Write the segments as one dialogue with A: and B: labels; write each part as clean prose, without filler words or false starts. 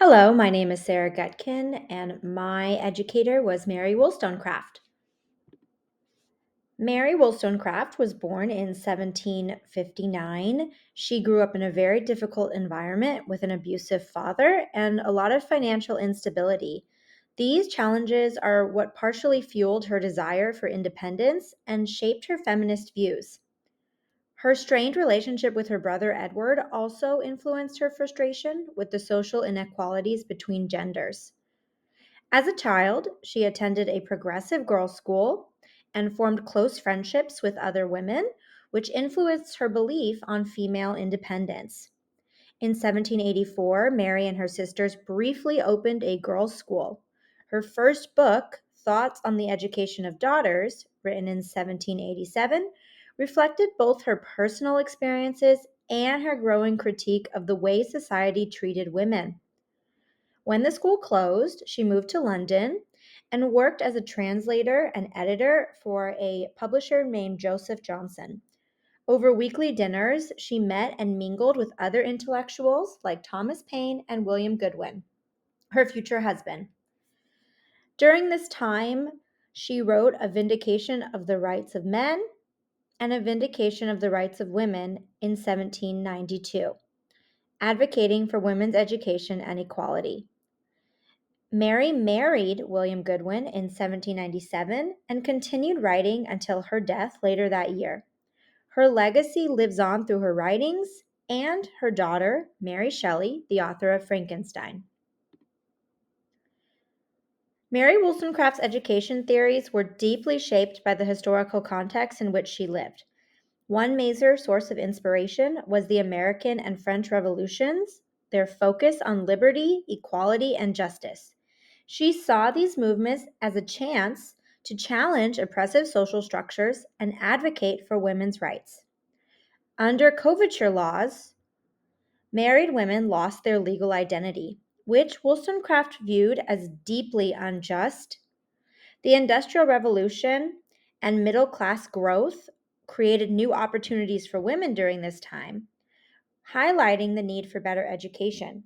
A: Hello, my name is Sara Gutkind, and my educator was Mary Wollstonecraft. Mary Wollstonecraft was born in 1759. She grew up in a very difficult environment with an abusive father and a lot of financial instability. These challenges are what partially fueled her desire for independence and shaped her feminist views. Her strained relationship with her brother Edward also influenced her frustration with the social inequalities between genders. As a child, she attended a progressive girls' school and formed close friendships with other women, which influenced her belief on female independence. In 1784, Mary and her sisters briefly opened a girls' school. Her first book, Thoughts on the Education of Daughters, written in 1787, reflected both her personal experiences and her growing critique of the way society treated women. When the school closed, she moved to London and worked as a translator and editor for a publisher named Joseph Johnson. Over weekly dinners, she met and mingled with other intellectuals like Thomas Paine and William Goodwin, her future husband. During this time, she wrote A Vindication of the Rights of Men and A Vindication of the Rights of Women in 1792, advocating for women's education and equality. Mary married William Goodwin in 1797 and continued writing until her death later that year. Her legacy lives on through her writings and her daughter, Mary Shelley, the author of Frankenstein. Mary Wollstonecraft's education theories were deeply shaped by the historical context in which she lived. One major source of inspiration was the American and French Revolutions, their focus on liberty, equality, and justice. She saw these movements as a chance to challenge oppressive social structures and advocate for women's rights. Under coverture laws, married women lost their legal identity, which Wollstonecraft viewed as deeply unjust. The Industrial Revolution and middle class growth created new opportunities for women during this time, highlighting the need for better education.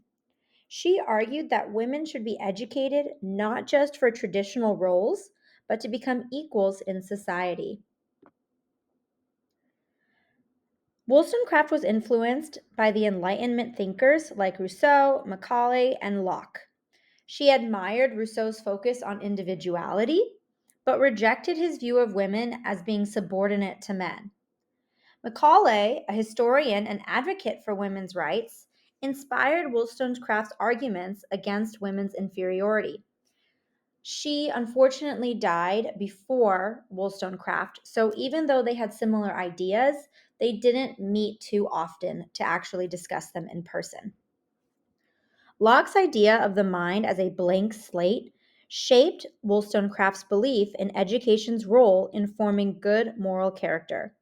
A: She argued that women should be educated not just for traditional roles, but to become equals in society. Wollstonecraft was influenced by the Enlightenment thinkers like Rousseau, Macaulay, and Locke. She admired Rousseau's focus on individuality, but rejected his view of women as being subordinate to men. Macaulay, a historian and advocate for women's rights, inspired Wollstonecraft's arguments against women's inferiority. She unfortunately died before Wollstonecraft, so even though they had similar ideas, they didn't meet too often to actually discuss them in person. Locke's idea of the mind as a blank slate shaped Wollstonecraft's belief in education's role in forming good moral character.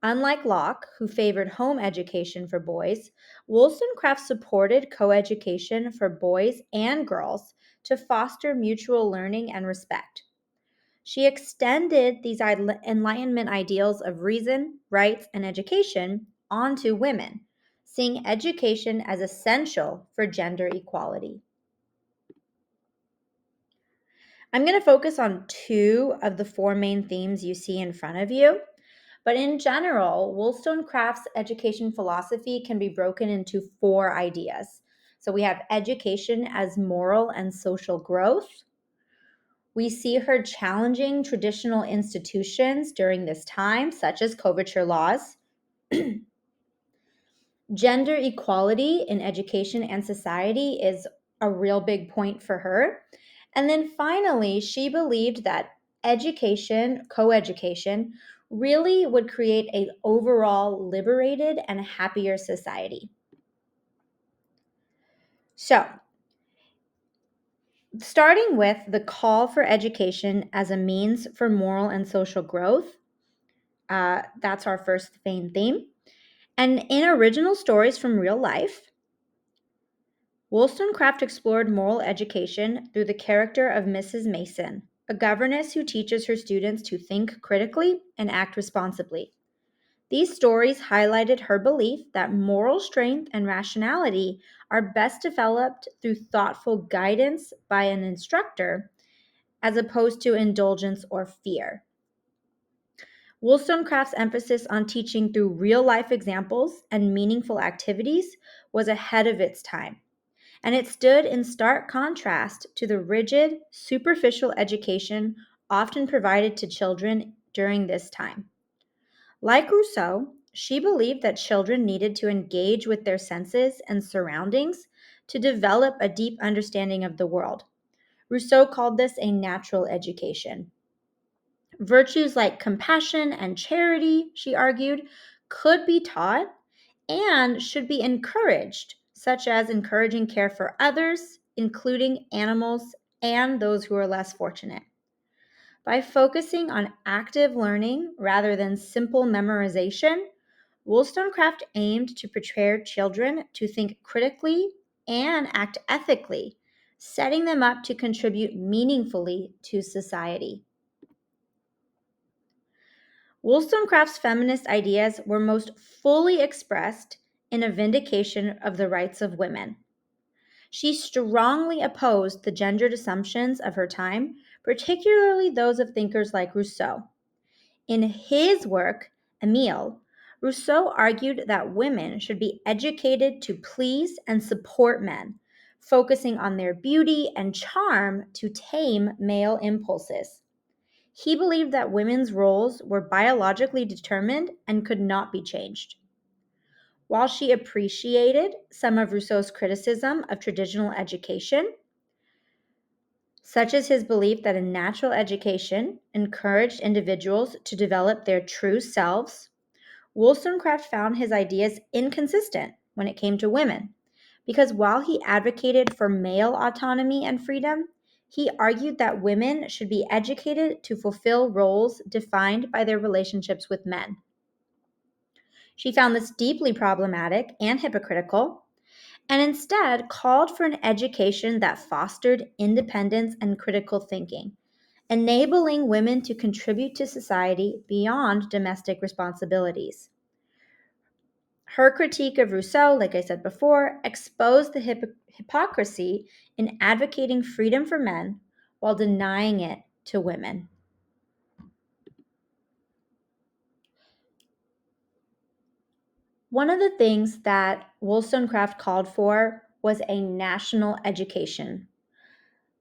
A: Unlike Locke, who favored home education for boys, Wollstonecraft supported coeducation for boys and girls to foster mutual learning and respect. She extended these Enlightenment ideals of reason, rights, and education onto women, seeing education as essential for gender equality. I'm going to focus on two of the four main themes you see in front of you. But in general, Wollstonecraft's education philosophy can be broken into four ideas. So we have education as moral and social growth. We see her challenging traditional institutions during this time, such as coverture laws. Gender equality in education and society is a real big point for her. And then finally, she believed that education, coeducation, really would create an overall liberated and happier society. So, starting with the call for education as a means for moral and social growth, that's our first main theme. And in original stories from real life, Wollstonecraft explored moral education through the character of Mrs. Mason, a governess who teaches her students to think critically and act responsibly. These stories highlighted her belief that moral strength and rationality are best developed through thoughtful guidance by an instructor as opposed to indulgence or fear. Wollstonecraft's emphasis on teaching through real life examples and meaningful activities was ahead of its time, and it stood in stark contrast to the rigid, superficial education often provided to children during this time. Like Rousseau, she believed that children needed to engage with their senses and surroundings to develop a deep understanding of the world. Rousseau called this a natural education. Virtues like compassion and charity, she argued, could be taught and should be encouraged, such as encouraging care for others, including animals and those who are less fortunate. By focusing on active learning rather than simple memorization, Wollstonecraft aimed to prepare children to think critically and act ethically, setting them up to contribute meaningfully to society. Wollstonecraft's feminist ideas were most fully expressed in A Vindication of the Rights of Women. She strongly opposed the gendered assumptions of her time, particularly those of thinkers like Rousseau. In his work, Emile, Rousseau argued that women should be educated to please and support men, focusing on their beauty and charm to tame male impulses. He believed that women's roles were biologically determined and could not be changed. While she appreciated some of Rousseau's criticism of traditional education, such as his belief that a natural education encouraged individuals to develop their true selves, Wollstonecraft found his ideas inconsistent when it came to women, because while he advocated for male autonomy and freedom, he argued that women should be educated to fulfill roles defined by their relationships with men. She found this deeply problematic and hypocritical, and instead called for an education that fostered independence and critical thinking, enabling women to contribute to society beyond domestic responsibilities. Her critique of Rousseau, like I said before, exposed the hypocrisy in advocating freedom for men while denying it to women. One of the things that Wollstonecraft called for was a national education.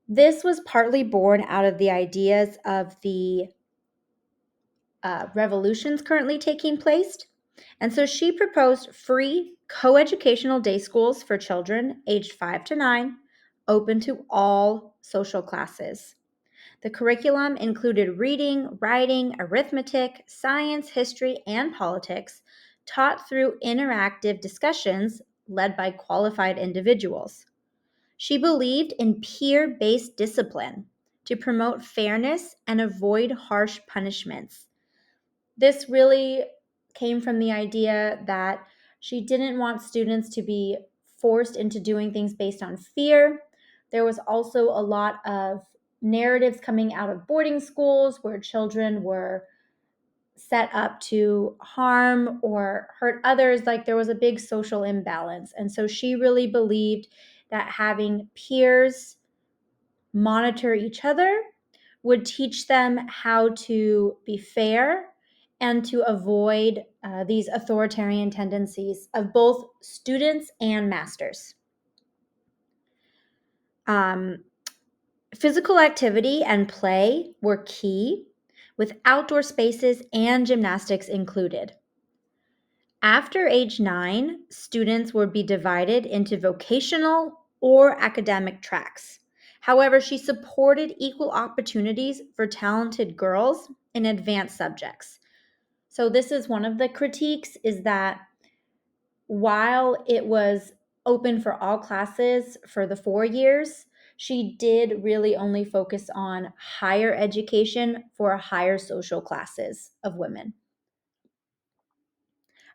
A: This was partly born out of the ideas of the revolutions currently taking place. And so she proposed free coeducational day schools for children aged 5 to 9, open to all social classes. The curriculum included reading, writing, arithmetic, science, history, and politics, taught through interactive discussions led by qualified individuals. She believed in peer based discipline to promote fairness and avoid harsh punishments. This really came from the idea that she didn't want students to be forced into doing things based on fear. There was also a lot of narratives coming out of boarding schools where children were set up to harm or hurt others. Like there was a big social imbalance. And so she really believed that having peers monitor each other would teach them how to be fair and to avoid these authoritarian tendencies of both students and masters. Um, Physical activity and play were key, with outdoor spaces and gymnastics included. After age 9, students would be divided into vocational or academic tracks. However, she supported equal opportunities for talented girls in advanced subjects. So this is one of the critiques, is that while it was open for all classes for the 4 years, she did really only focus on higher education for higher social classes of women.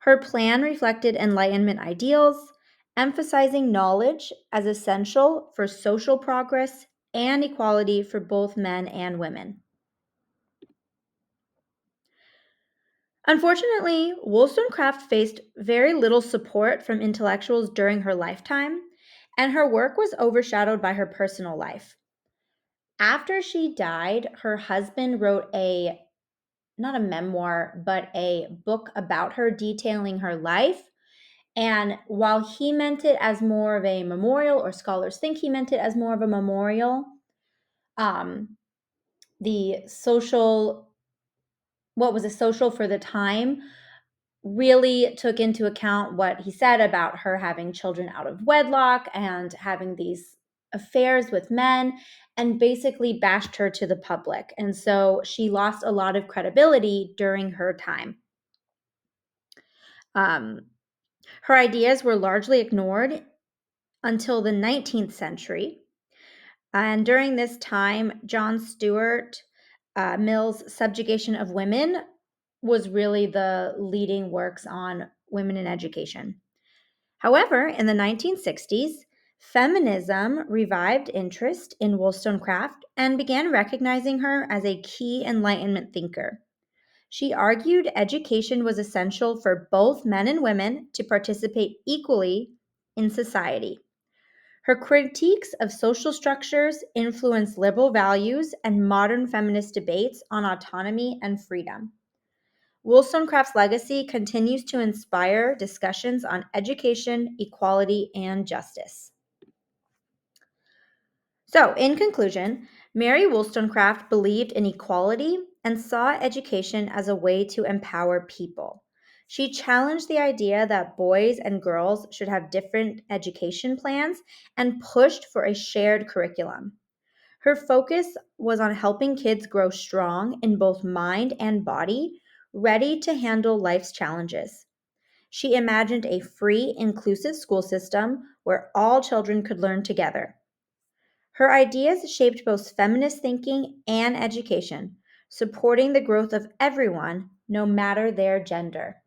A: Her plan reflected Enlightenment ideals, emphasizing knowledge as essential for social progress and equality for both men and women. Unfortunately, Wollstonecraft faced very little support from intellectuals during her lifetime, and her work was overshadowed by her personal life. After she died, her husband wrote a not a memoir, but a book about her detailing her life. And while he meant it as more of a memorial, or scholars think he meant it as more of a memorial, um, the social, what was a social for the time, really took into account what he said about her having children out of wedlock and having these affairs with men, and basically bashed her to the public. And so she lost a lot of credibility during her time. Um, Her ideas were largely ignored until the 19th century. And during this time, John Stuart Mill's Subjugation of Women was really the leading works on women in education. However, in the 1960s, feminism revived interest in Wollstonecraft and began recognizing her as a key Enlightenment thinker. She argued education was essential for both men and women to participate equally in society. Her critiques of social structures influenced liberal values and modern feminist debates on autonomy and freedom. Wollstonecraft's legacy continues to inspire discussions on education, equality, and justice. So, in conclusion, Mary Wollstonecraft believed in equality and saw education as a way to empower people. She challenged the idea that boys and girls should have different education plans and pushed for a shared curriculum. Her focus was on helping kids grow strong in both mind and body, ready to handle life's challenges. She imagined a free, inclusive school system where all children could learn together. Her ideas shaped both feminist thinking and education, supporting the growth of everyone, no matter their gender.